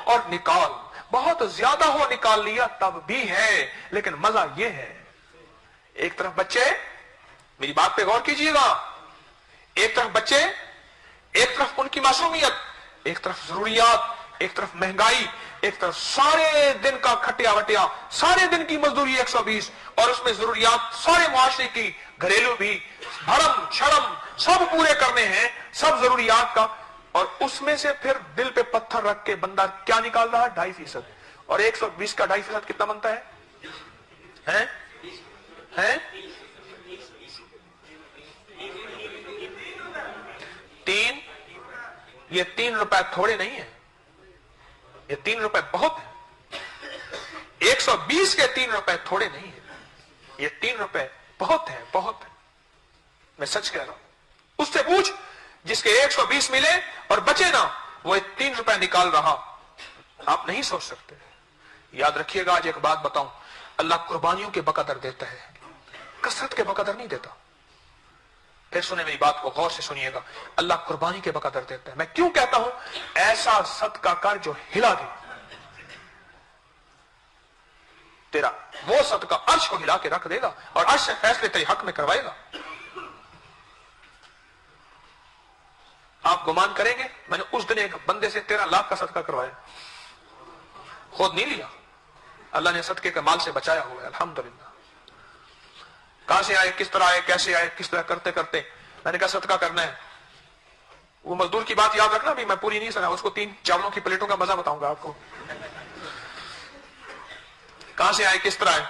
اور निकाल, बहुत ज्यादा हो निकाल लिया तब भी है, लेकिन मजा ये है, एक तरफ बच्चे, मेरी बात पे गौर कीजिएगा, एक तरफ बच्चे, एक तरफ उनकी मासूमियत, एक तरफ जरूरियात, एक तरफ महंगाई, एक तरफ सारे दिन का खटिया वटिया, सारे दिन की मजदूरी 120, और उसमें जरूरियात सारे मुआशरे की, घरेलू भी, भरम शरम सब पूरे करने हैं, सब जरूरियात का, और उसमें से फिर दिल पे पत्थर रख के बंदा क्या निकाल रहा है? 2.5%। और 120 का 2.5% कितना बनता है? हैं? 3। ये 3 रुपए थोड़े नहीं है, ये 3 रुपए बहुत है। 120 के 3 रुपए थोड़े नहीं है, ये 3 रुपए बहुत है, बहुत है। मैं सच कह रहा हूं, उससे पूछ जिसके 120 मिले और बचे ना, वो 3 रुपए निकाल रहा। आप नहीं सोच सकते। याद रखिएगा, आज एक बात बताऊं, अल्लाह कुर्बानियों के बकदर देता है, कसरत के बकदर नहीं देता। फिर सुने मेरी बात को गौर से सुनिएगा, अल्लाह कुर्बानी के बकदर देता है। मैं क्यों कहता हूं? ऐसा सदका कर जो हिला दे तेरा, वो सदका अर्श को हिला के रख देगा और अर्श से फैसले तेरे हक में करवाएगा। आप गुमान करेंगे, मैंने उस दिन एक बंदे से 13 लाख का सदका करवाया, खुद नहीं लिया, अल्लाह ने सदके के माल से बचाया हुआ है, अल्हम्दुलिल्लाह। कहां से आए, किस तरह आए, कैसे आए, किस तरह करते करते मैंने कहा सदका करना है। वो मजदूर की बात याद रखना, भी मैं पूरी नहीं सुना, उसको 3 चावलों की प्लेटों का मजा बताऊंगा आपको। कहां से आए, किस तरह आए,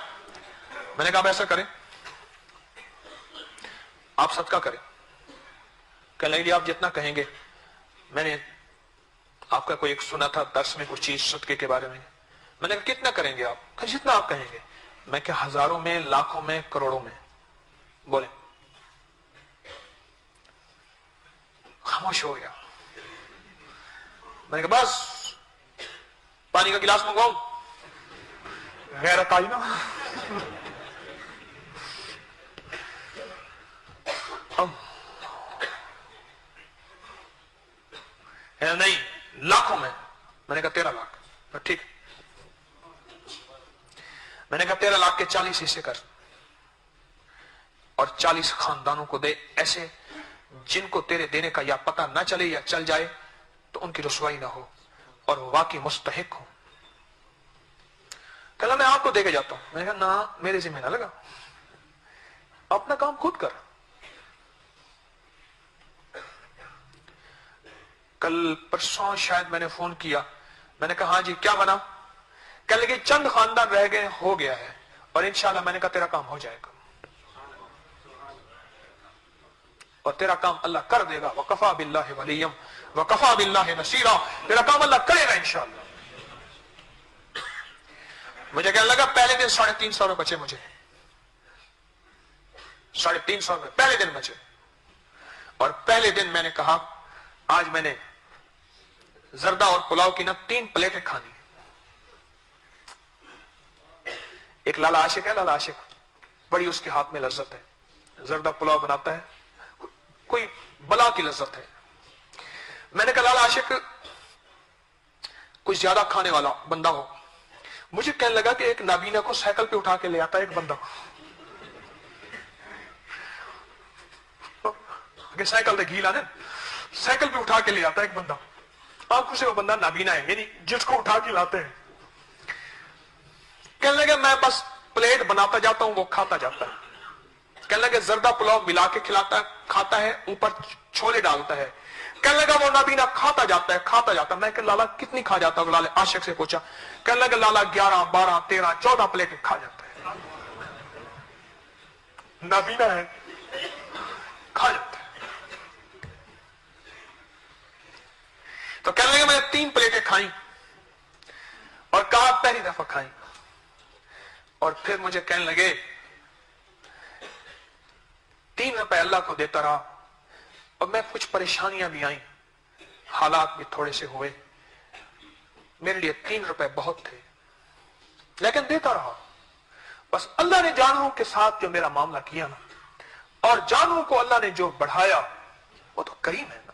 मैंने कहा ऐसा करें, आप सदका करें। कहने लगे आप जितना कहेंगे। मैंने आपका कोई एक सुना था दर्स में कुछ चीज सदके के बारे में, मैंने कहा कितना करेंगे आप? कहा जितना आप कहेंगे। मैं क्या हजारों में, लाखों में, करोड़ों में? बोले। खामोश हो गया। मैंने कहा बस पानी का गिलास मंगवाऊं? गैरत आई ना। नहीं, लाखों में। मैंने कहा 13 लाख। ठीक। मैंने कहा 13 लाख के 40 हिस्से कर और 40 खानदानों को दे, ऐसे जिनको तेरे देने का या पता ना चले या चल जाए तो उनकी रुसवाई ना हो और वो वाकई मुस्तहिक हो। कहला मैं आपको दे के जाता हूं। मैंने कहा ना, मेरे जिम्मे ना लगा, अपना काम खुद कर। कल परसों शायद मैंने फोन किया, मैंने कहा हाँ जी क्या बना? कहने लगे चंद खानदान रह गए, हो गया है, और इंशाल्लाह। मैंने कहा तेरा काम हो जाएगा और तेरा काम अल्लाह कर देगा। वकफा बिल्लाहि वलियम वकफा बिल्लाहि नसीरा, तेरा काम अल्लाह करेगा इंशाल्लाह। मुझे कहने लगा पहले दिन 350 रुपए बचे, मुझे 350 रुपए पहले दिन बचे। और पहले दिन मैंने कहा आज मैंने जर्दा और पुलाव की ना 3 प्लेटें खानी। एक लाला आशिक है, लाला आशिक, बड़ी उसके हाथ में लज्जत है, जर्दा पुलाव बनाता है, कोई बला की लज्जत है। मैंने कहा लाला आशिक कुछ ज्यादा खाने वाला बंदा हो। मुझे कहने लगा कि एक नाबीना को साइकिल पे उठा के ले आता है एक बंदा, साइकिल से घी लाने, साइकिल पे उठा के ले आता है एक बंदा। आंखों से वो बंदा नाबीना है, यानी जिसको उठा के लाते हैं। कहने लगे मैं बस प्लेट बनाता जाता हूं, वो खाता जाता है। कहने लगे जर्दा पुलाव मिला के खिलाता है, खाता है, ऊपर छोले डालता है। कहने लगा वो नाबीना खाता जाता है, खाता जाता है। मैं कह लाला कितनी खा जाता हूं? लाला आशिक से पूछा। कहने लगे लाला 11, 12, 13, 14 प्लेट खा जाता है। नाबीना है, खा जाता है। तो कहने लगे मैंने 3 प्लेटें खाई और कहा पहली दफा खाई। और फिर मुझे कहने लगे 3 रुपए अल्लाह को देता रहा और मैं कुछ परेशानियां भी आई, हालात भी थोड़े से हुए, मेरे लिए 3 रुपए बहुत थे, लेकिन देता रहा। बस अल्लाह ने जानवरों के साथ जो मेरा मामला किया ना, और जानवरों को अल्लाह ने जो बढ़ाया, वो तो करीम है ना।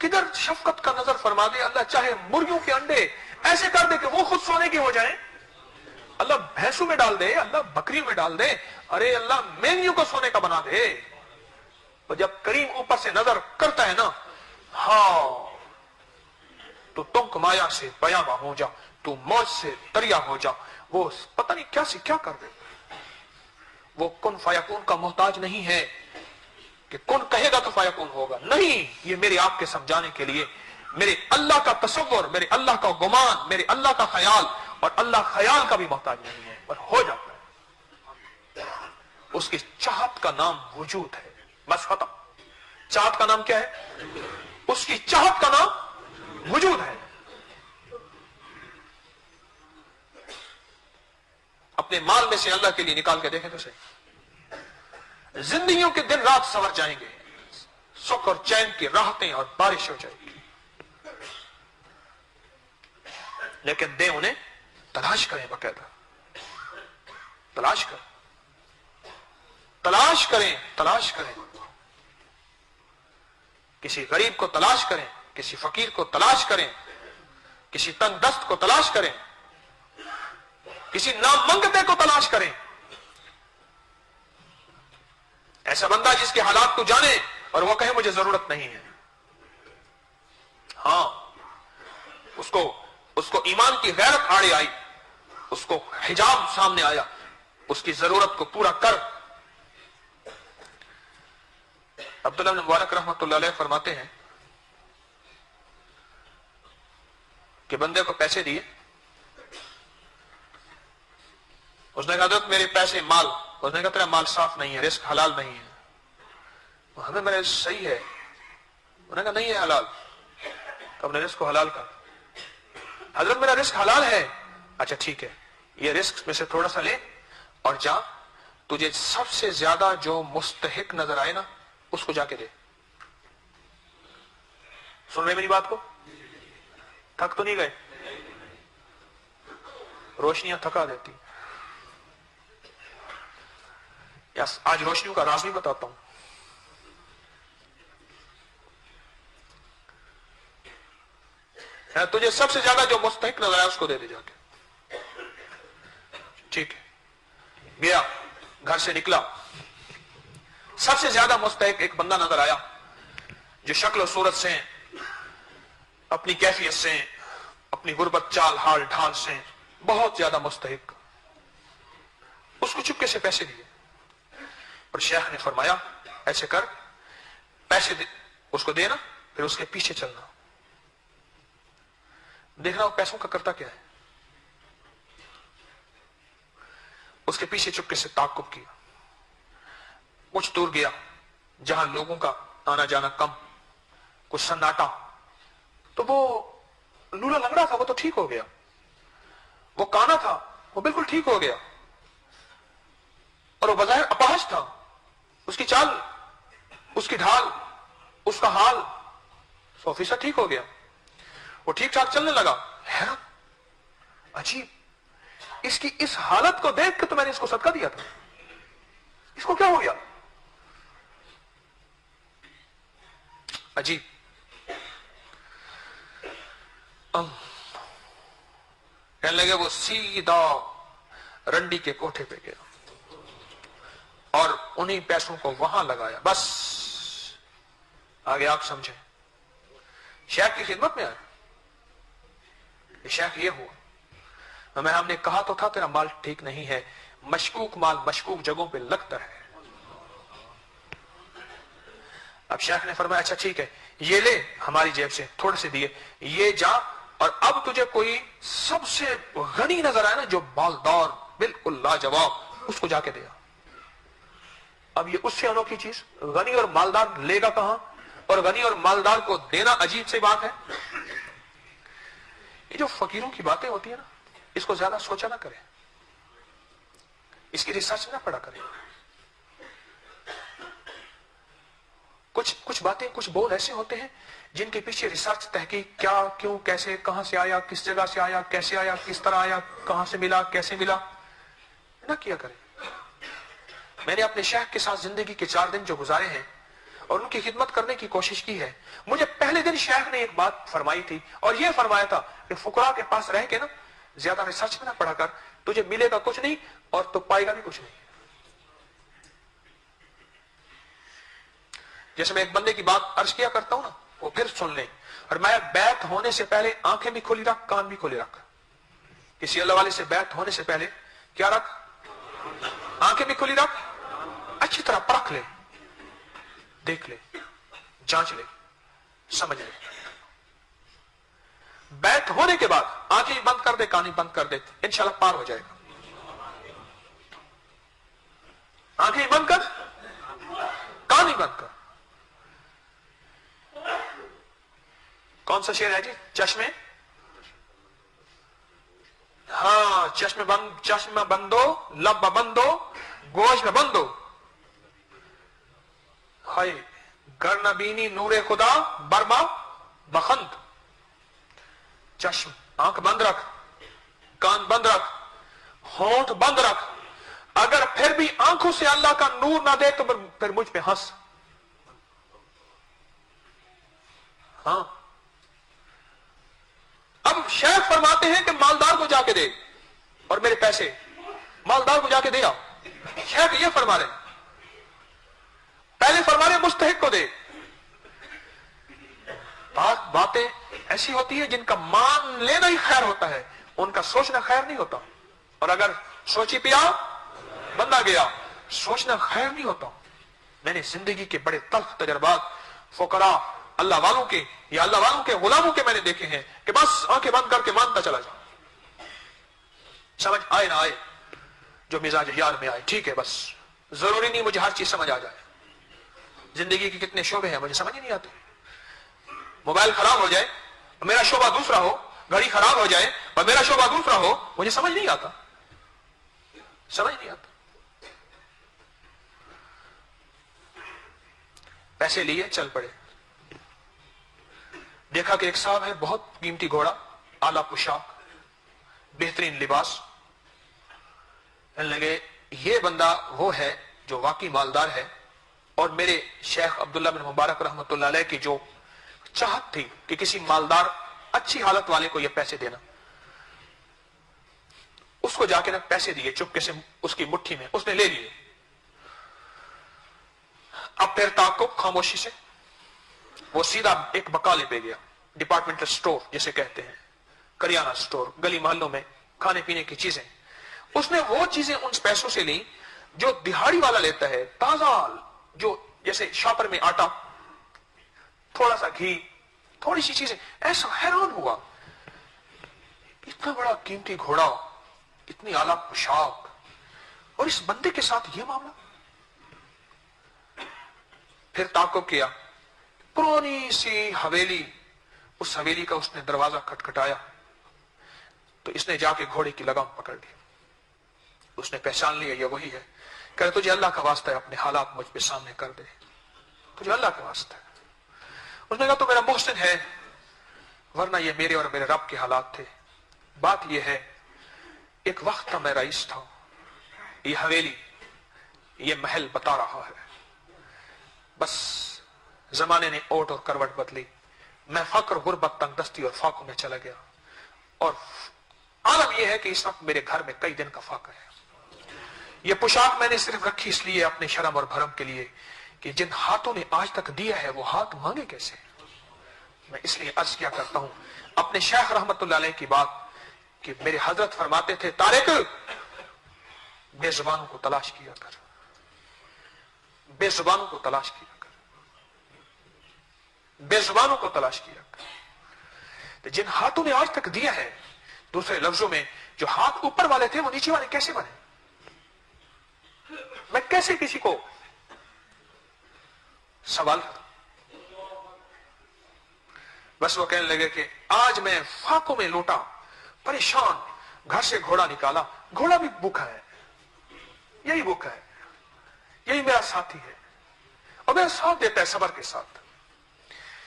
کدھر شفقت کا نظر فرما دے. اللہ چاہے مرغیوں کے انڈے ایسے کر دے کہ وہ خود سونے کے ہو جائیں. اللہ بھینسوں میں ڈال دے, اللہ بکریوں میں ڈال دے, ارے اللہ مینیوں کو سونے کا بنا دے. تو جب کریم اوپر سے نظر کرتا ہے نا, ہاں تو تم کمایا سے بیاباں ہو جا, تو موج سے دریا ہو جا. وہ پتہ نہیں کیا سے کیا کر دے. وہ کن فیکون کا محتاج نہیں ہے کہ کن کہے گا تو فیکون ہوگا. نہیں, یہ میرے آپ کے سمجھانے کے لیے میرے اللہ کا تصور, میرے اللہ کا گمان, میرے اللہ کا خیال, اور اللہ خیال کا بھی محتاج نہیں ہے پر ہو جاتا ہے. اس کی چاہت کا نام وجود ہے. بس ختم. چاہت کا نام کیا ہے؟ اس کی چاہت کا نام وجود ہے. اپنے مال میں سے اللہ کے لیے نکال کے دیکھیں تو صحیح, زندگیوں کے دن رات سنور جائیں گے, سکھ اور چین کی راحتیں اور بارش ہو جائے گی. لیکن دے انہیں, تلاش کریں, باقاعدہ تلاش کریں, تلاش کریں, تلاش کریں. کسی غریب کو تلاش کریں, کسی فقیر کو تلاش کریں, کسی تنگ دست کو تلاش کریں, کسی نامنگتے کو تلاش کریں. ایسا بندہ جس کے حالات کو جانے اور وہ کہے مجھے ضرورت نہیں ہے. ہاں, اس کو ایمان کی غیرت آڑے آئی, اس کو حجاب سامنے آیا, اس کی ضرورت کو پورا کر. عبداللہ بن مبارک رحمۃ اللہ علیہ فرماتے ہیں کہ بندے کو پیسے دیے, اس نے کہا حضرت میرے پیسے مال, اس نے کہا تیرا مال صاف نہیں ہے, رزق حلال نہیں ہے. حضرت میرے صحیح ہے, انہوں نے کہا نہیں ہے حلال. تو اپنے رزق کو حلال کر. حضرت میرا رزق حلال ہے. اچھا ٹھیک ہے, یہ رزق میں سے تھوڑا سا لے اور جا, تجھے سب سے زیادہ جو مستحق نظر آئے نا اس کو جا کے دے. سن رہے میری بات کو؟ تھک تو نہیں گئے؟ روشنیاں تھکا دیتی. آج روشنیوں کا راز بھی بتاتا ہوں. تجھے سب سے زیادہ جو مستحق نظر آیا اس کو دے دے جا کے. ٹھیک ہے, گیا, گھر سے نکلا, سب سے زیادہ مستحق ایک بندہ نظر آیا جو شکل و صورت سے, اپنی کیفیت سے, اپنی غربت چال حال ڈھال سے بہت زیادہ مستحق. اس کو چپکے سے پیسے دیے اور شیخ نے فرمایا ایسے کر, پیسے دے, اس کو دینا, پھر اس کے پیچھے چلنا, دیکھنا وہ پیسوں کا کرتا کیا ہے. اس کے پیچھے چپکے سے تعاقب کیا, کچھ دور گیا جہاں لوگوں کا آنا جانا کم, کچھ سناٹا, تو وہ لولا لنگڑا تھا وہ تو ٹھیک ہو گیا, وہ کانا تھا وہ بالکل ٹھیک ہو گیا, اور وہ بظاہر اپاہج تھا, اس کی چال, اس کی ڈھال, اس کا حال 100% ٹھیک ہو گیا, وہ ٹھیک ٹھاک چلنے لگا. حیرت, عجیب, اس کی اس حالت کو دیکھ کے تو میں نے اس کو صدقہ دیا تھا, اس کو کیا ہو گیا؟ عجیب. کہنے لگے وہ سیدھا رنڈی کے کوٹھے پہ گیا اور انہی پیسوں کو وہاں لگایا. بس آگے آپ سمجھیں, شیخ کی خدمت میں آئے. شیخ یہ ہوا, ہم نے کہا تو تھا تیرا مال ٹھیک نہیں ہے, مشکوک مال مشکوک جگہوں پہ لگتا ہے. اب شیخ نے فرمایا اچھا ٹھیک ہے, یہ لے ہماری جیب سے تھوڑے سے دیے, یہ جا, اور اب تجھے کوئی سب سے غنی نظر آئے نا جو مالدار بالکل لاجواب, اس کو جا کے دیا. اب یہ اس سے انوکھی چیز, غنی اور مالدار لے گا کہاں, اور غنی اور مالدار کو دینا عجیب سی بات ہے. یہ جو فقیروں کی باتیں ہوتی ہیں نا, اس کو زیادہ سوچا نہ کریں, اس کی ریسرچ نہ پڑھا کریں. کچھ باتیں, کچھ بول ایسے ہوتے ہیں جن کے پیچھے ریسرچ, تحقیق, کیا, کیوں, کیسے, کہاں سے آیا, کس جگہ سے آیا, کیسے آیا, کس طرح آیا, کہاں سے ملا, کیسے ملا, نہ کیا کریں. میں نے اپنے شیخ کے ساتھ زندگی کے 4 دن جو گزارے ہیں, اور ان کی خدمت کرنے کی کوشش کی ہے. مجھے پہلے دن شیخ نے ایک بات فرمائی تھی اور یہ فرمایا تھا کہ فقراء کے پاس رہ کے نا زیادہ ریسرچ میں نہ پڑھا کر, تجھے ملے گا کچھ نہیں اور تو پائے گا بھی کچھ نہیں. جیسے میں ایک بندے کی بات عرض کیا کرتا ہوں نا, وہ پھر سن لیں. اور میں بیعت ہونے سے پہلے آنکھیں بھی کھلی رکھ, کان بھی کھلے رکھ. کسی اللہ والے سے بیعت ہونے سے پہلے کیا رکھ, آنکھیں بھی کھلی رکھ, اچھی طرح پرکھ لے, دیکھ لے, جانچ لے, سمجھ لے. بیعت ہونے کے بعد آنکھیں بند کر دے, کان بند کر دے, انشاءاللہ پار ہو جائے گا. آنکھیں بند کر, کان بند کر. کون سا شعر ہے جی؟ چشمے, ہاں چشمے بند, چشمہ بندو لب بندو گوش میں بندو, ہائے گر نبینی نور خدا برما بخند. چشم آنکھ بند رکھ, کان بند رکھ, ہونٹ بند رکھ. اگر پھر بھی آنکھوں سے اللہ کا نور نہ دے تو پھر مجھ پہ ہنس. ہاں اب شیخ فرماتے ہیں کہ مالدار کو جا کے دے, اور میرے پیسے مالدار کو جا کے دے آؤ. شیخ یہ فرما رہے ہیں, پہلے فرما رہے مستحق کو دے. باتیں ایسی ہوتی ہیں جن کا مان لینا ہی خیر ہوتا ہے, ان کا سوچنا خیر نہیں ہوتا. اور اگر سوچی پیا بندہ گیا, سوچنا خیر نہیں ہوتا. میں نے زندگی کے بڑے تلخ تجربات فقراء اللہ والوں کے یا اللہ والوں کے غلاموں کے میں نے دیکھے ہیں کہ بس آنکھیں بند کر کے مانتا چلا جا, سمجھ آئے نہ آئے, جو مزاج یار میں آئے ٹھیک ہے, بس ضروری نہیں مجھے ہر چیز سمجھ آ جائے. زندگی کے کتنے شعبے ہیں مجھے سمجھ نہیں آتے. موبائل خراب ہو جائے اور میرا شعبہ دوسرا ہو, گھڑی خراب ہو جائے اور میرا شعبہ دوسرا ہو, مجھے سمجھ نہیں آتا, سمجھ نہیں آتا. پیسے لیے چل پڑے. دیکھا کہ ایک صاحب ہے, بہت قیمتی گھوڑا, اعلیٰ پوشاک, بہترین لباس. لگے یہ بندہ وہ ہے جو واقعی مالدار ہے. اور میرے شیخ عبداللہ بن مبارک رحمۃ اللہ علیہ کی جو چاہت تھی کہ کسی مالدار اچھی حالت والے کو یہ پیسے دینا, اس کو جا کے نا پیسے دیے چپکے سے اس کی مٹھی میں, اس نے لے لیے. اب پھر تعاقب خاموشی سے وہ سیدھا ایک بقالے پہ گیا, ڈپارٹمنٹل سٹور جسے کہتے ہیں, کریانہ سٹور, گلی محلوں میں کھانے پینے کی چیزیں. اس نے وہ چیزیں ان پیسوں سے لی جو دہاڑی والا لیتا ہے, تازہ, جو جیسے شاپر میں آٹا, تھوڑا سا گھی, تھوڑی سی چیزیں. ایسا حیران ہوا, اتنا بڑا قیمتی گھوڑا, اتنی اعلیٰ پوشاک, اور اس بندے کے ساتھ یہ معاملہ. پھر تعاقب کیا, پرانی سی حویلی, اس حویلی کا اس نے دروازہ کھٹکھٹایا تو اس نے جا کے گھوڑے کی لگام پکڑ لی. اس نے پہچان لیا یہ وہی ہے. کہ تجھے اللہ کا واسطہ ہے اپنے حالات مجھ پہ سامنے کر دے, تجھے اللہ کا واسطہ ہے. اس نے کہا تو میرا محسن ہے, ورنہ یہ میرے اور میرے رب کے حالات تھے. بات یہ ہے, ایک وقت تھا میں رئیس تھا, یہ حویلی, یہ محل بتا رہا ہے, بس زمانے نے اوٹ اور کروٹ بدلی, میں فقر, غربت, تنگ دستی اور فاقوں میں چلا گیا. اور عالم یہ ہے کہ اس وقت میرے گھر میں کئی دن کا فاقہ ہے. یہ پوشاک میں نے صرف رکھی اس لیے اپنے شرم اور بھرم کے لیے کہ جن ہاتھوں نے آج تک دیا ہے وہ ہاتھ مانگے کیسے. میں اس لیے عرض کیا کرتا ہوں اپنے شیخ رحمت اللہ علیہ کی بات کہ میرے حضرت فرماتے تھے, طارق بے زبانوں کو تلاش کیا کر, بے زبانوں کو تلاش کیا کر, بے زبانوں کو تلاش کیا کر. تو جن ہاتھوں نے آج تک دیا ہے, دوسرے لفظوں میں جو ہاتھ اوپر والے تھے وہ نیچے والے کیسے بنے. میں کیسے کسی کو سوال کروں. بس وہ کہنے لگے کہ آج میں فاقوں میں لوٹا, پریشان, گھر سے گھوڑا نکالا, گھوڑا بھی بھوکا ہے, یہی بھوکا ہے, یہی میرا ساتھی ہے اور میرا ساتھ دیتا ہے صبر کے ساتھ.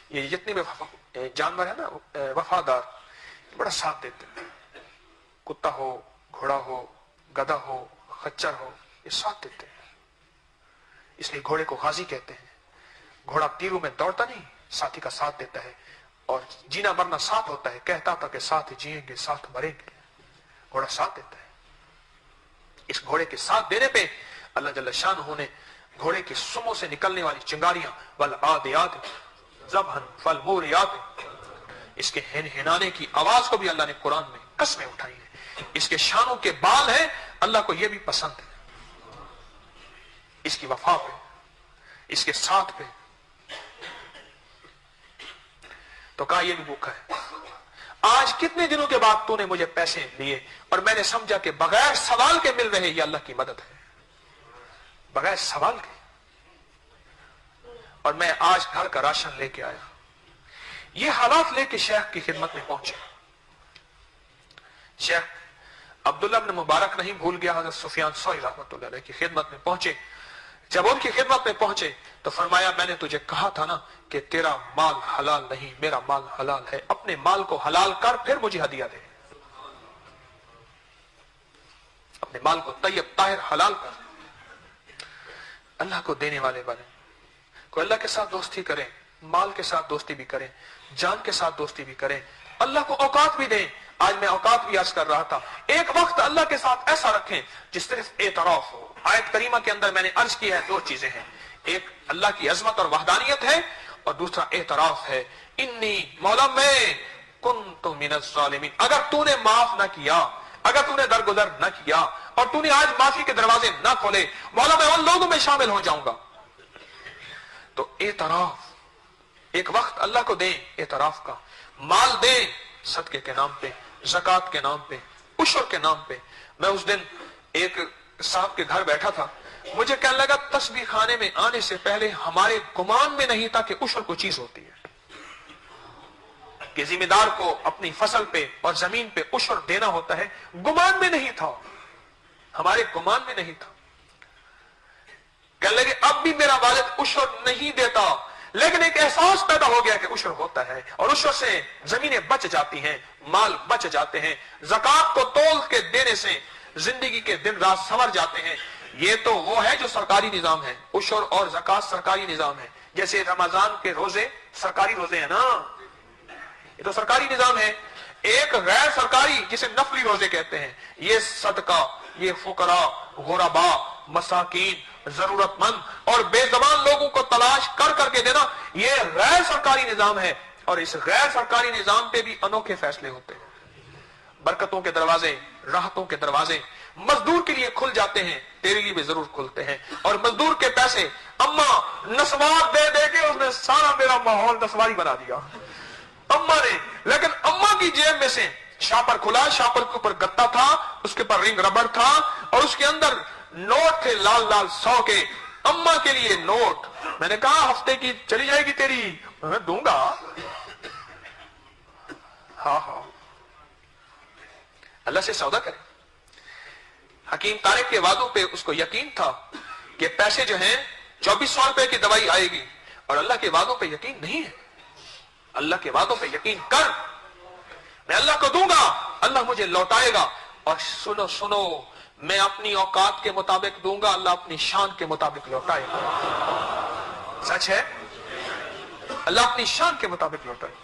یہ جتنے بھی جانور ہے نا وفادار, بڑا ساتھ دیتے ہیں. کتا ہو, گھوڑا ہو, گدھا ہو, خچر ہو, یہ ساتھ دیتے ہیں. اس لیے گھوڑے کو غازی کہتے ہیں. घोड़ा तीरों में दौड़ता नहीं, साथी का साथ देता है, और जीना मरना साथ होता है। कहता था कि साथ जिएंगे साथ मरेंगे, घोड़ा साथ देता है। इस घोड़े के साथ देने पे अल्लाह जल्ल शानहू ने घोड़े के सुमों से निकलने वाली चिंगारियां, वल आदियात ज़बहन फल मूरियात, इसके हिनहिनाने की आवाज को भी अल्लाह ने कुरान में कसमें उठाई है। इसके शानों के बाल हैं, अल्लाह को यह भी पसंद है। इसकी वफा पे, इसके साथ पे तो कहा यह भी भूखा है। आज कितने दिनों के बाद तूने मुझे पैसे दिए और मैंने समझा कि बगैर सवाल के मिल रहे, ये अल्लाह की मदद है, बगैर सवाल के। और मैं आज घर का राशन लेके आया। ये हालात लेके शेख की खिदमत में पहुंचे। शेख अब्दुल्लाह इब्न मुबारक नहीं भूल गया, हज़रत सुफियान सौरी रहमतुल्लाह अलैह की खिदमत में पहुंचे। जब उनकी खिदमत में पहुंचे तो फरमाया, मैंने तुझे कहा था ना कि तेरा माल हलाल नहीं, मेरा माल हलाल है, अपने माल को हलाल कर फिर मुझे हदिया दे। अपने माल को तैयब ताहिर हलाल कर, अल्लाह को देने वाले बने। कोई अल्लाह के साथ दोस्ती करें, माल के साथ दोस्ती भी करें, जान के साथ दोस्ती भी करें, अल्लाह को औकात भी दें। आज मैं औकात भी अर्ज कर रहा था, एक वक्त अल्लाह के साथ ऐसा रखें जिस सिर्फ एतराफ हो। आयत करीमा के अंदर मैंने अर्ज किया है, दो चीजें हैं, एक अल्लाह की अजमत और वहदानियत है, और दूसरा एतराफ है, इन्नी मौला मैं कुन्तु मिनज़ ज़ालिमीन। अगर तूने माफ ना किया, अगर तूने दरगुजर न किया और तूने आज माफी के दरवाजे न खोले, मौला मैं उन लोगों में शामिल हो जाऊंगा। तो एतराफ, एक वक्त अल्लाह को दें एतराफ का, माल दें सदके के नाम पे, ज़कात के नाम पे, उशर के नाम पे। मैं उस दिन एक साहब के घर बैठा था, मुझे कहने लगा तस्बीह खाने में आने से पहले हमारे गुमान में नहीं था कि उशर कोई चीज होती है, कि जिम्मेदार को अपनी फसल पे और जमीन पे उशर देना होता है। गुमान में नहीं था, हमारे गुमान में नहीं था। कहने लगे अब भी मेरा वालिद उशर नहीं देता, लेकिन एक एहसास पैदा हो गया कि उशर होता है, और उशर से जमीनें बच जाती हैं, माल बच जाते हैं। ज़कात को तोल के देने से जिंदगी के दिन रात संवर जाते हैं। ये तो वो है जो सरकारी निजाम है, उशर और ज़कात सरकारी निजाम है। जैसे रमजान के रोजे सरकारी रोजे हैं ना, ये तो सरकारी निजाम है। एक गैर सरकारी जिसे नफली रोजे कहते हैं, ये सदका, ये फुकरा, गुरबा, मसाकीन, जरूरतमंद और बेजबान लोगों को तलाश कर करके देना, ये गैर सरकारी निजाम है। और इस गैर सरकारी निजाम पे भी अनोखे फैसले होते हैं। बरकतों के दरवाजे, राहतों के दरवाजे मजदूर के लिए खुल जाते हैं, तेरे लिए भी जरूर खुलते हैं। और मजदूर के पैसे अम्मा नस्वार दे दे के उसने सारा मेरा माहौल नस्वारी बना दिया अम्मा ने। लेकिन अम्मा की जेब में से शापर खुला, शापर के ऊपर गत्ता था, उसके ऊपर रिंग रबड़ था, और उसके अंदर नोट थे लाल लाल 100 के। अम्मा के लिए नोट। मैंने कहा हफ्ते की चली जाएगी तेरी, मैं दूंगा। हाँ हाँ, अल्लाह से सौदा करें। हकीम तारिक के वादों पे उसको यकीन था कि पैसे जो हैं 2400 रुपए की दवाई आएगी, और अल्लाह के वादों पे यकीन नहीं है। अल्लाह के वादों पे यकीन कर, मैं अल्लाह को दूंगा, अल्लाह मुझे लौटाएगा। और सुनो सुनो, मैं अपनी औकात के मुताबिक दूंगा, अल्लाह अपनी शान के मुताबिक लौटाएगा। सच है, अल्लाह अपनी शान के मुताबिक लौटाएगा।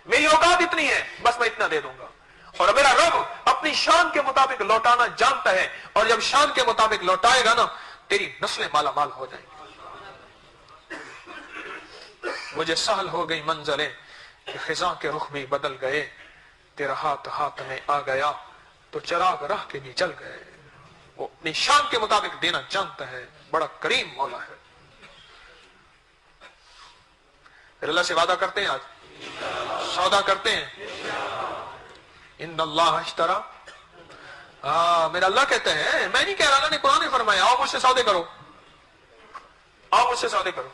मेरी औकात इतनी है, बस मैं इतना दे दूंगा, और मेरा रब अपनी शान के मुताबिक लौटाना जानता है। और जब शान के मुताबिक लौटाएगा ना, तेरी नस्लें माला माल हो जाएंगी। मुझे सहल हो गई मंजरें कि खिजा के रुख भी बदल गए, तेरा हाथ हाथ में आ गया तो चिराग राह के भी जल गए। वो अपनी शान के मुताबिक देना जानता है, बड़ा करीम मौला है। फिर अल्लाह से वादा करते हैं, आज सौदा करते हैं। इन्नल्लाह अश्तरा, मेरा अल्लाह कहते हैं, मैं नहीं कह रहा, अल्लाह ने कुरान में फरमाया आओ मुझसे सौदे करो, आओ मुझसे सौदे करो,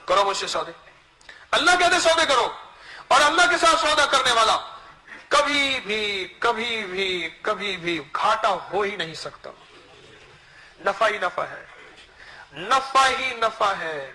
करो मुझसे सौदे। अल्लाह कहते सौदे करो, और अल्लाह के साथ सौदा करने वाला कभी भी कभी भी कभी भी घाटा हो ही नहीं सकता। नफा ही नफा है, नफा ही नफा है।